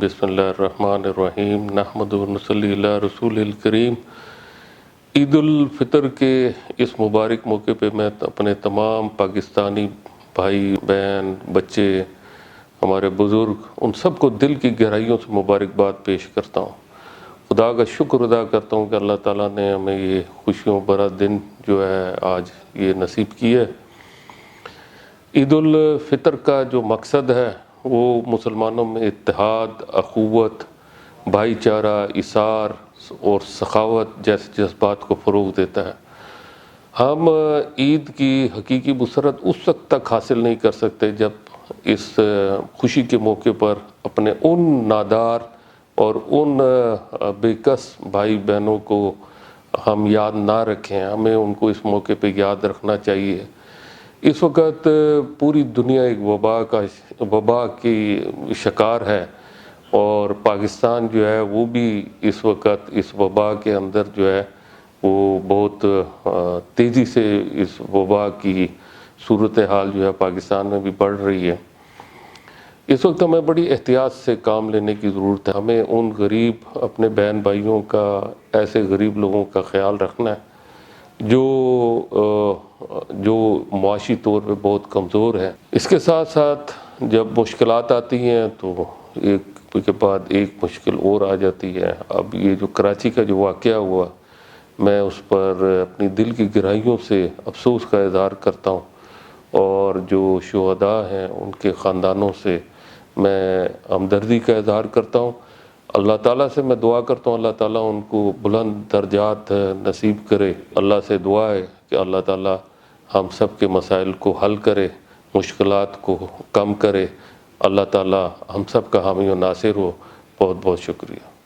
بسم اللہ الرحمن الرحیم نحمد و نصلی علی رسول الکریم۔ عید الفطر کے اس مبارک موقع پہ میں اپنے تمام پاکستانی بھائی بہن بچے ہمارے بزرگ ان سب کو دل کی گہرائیوں سے مبارکباد پیش کرتا ہوں۔ خدا کا شکر ادا کرتا ہوں کہ اللہ تعالیٰ نے ہمیں یہ خوشیوں بھرا دن جو ہے آج یہ نصیب کی ہے۔ عید الفطر کا جو مقصد ہے وہ مسلمانوں میں اتحاد، اخوت، بھائی چارہ، ایثار اور سخاوت جیسے جذبات کو فروغ دیتا ہے۔ ہم عید کی حقیقی مسرت اس وقت تک حاصل نہیں کر سکتے جب اس خوشی کے موقع پر اپنے ان نادار اور ان بے کس بھائی بہنوں کو ہم یاد نہ رکھیں۔ ہمیں ان کو اس موقع پہ یاد رکھنا چاہیے۔ اس وقت پوری دنیا ایک وبا کی شکار ہے اور پاکستان جو ہے وہ بھی اس وقت اس وبا کے اندر جو ہے وہ بہت تیزی سے اس وبا کی صورتحال جو ہے پاکستان میں بھی بڑھ رہی ہے۔ اس وقت ہمیں بڑی احتیاط سے کام لینے کی ضرورت ہے۔ ہمیں ان غریب اپنے بہن بھائیوں کا، ایسے غریب لوگوں کا خیال رکھنا ہے جو معاشی طور پہ بہت کمزور ہے۔ اس کے ساتھ ساتھ جب مشکلات آتی ہیں تو ایک کے بعد ایک مشکل اور آ جاتی ہے۔ اب یہ جو کراچی کا جو واقعہ ہوا، میں اس پر اپنی دل کی گہرائیوں سے افسوس کا اظہار کرتا ہوں اور جو شہداء ہیں ان کے خاندانوں سے میں ہمدردی کا اظہار کرتا ہوں۔ اللہ تعالیٰ سے میں دعا کرتا ہوں اللہ تعالیٰ ان کو بلند درجات نصیب کرے۔ اللہ سے دعا ہے کہ اللہ تعالیٰ ہم سب کے مسائل کو حل کرے، مشکلات کو کم کرے۔ اللہ تعالیٰ ہم سب کا حامی و ناصر ہو۔ بہت بہت شکریہ۔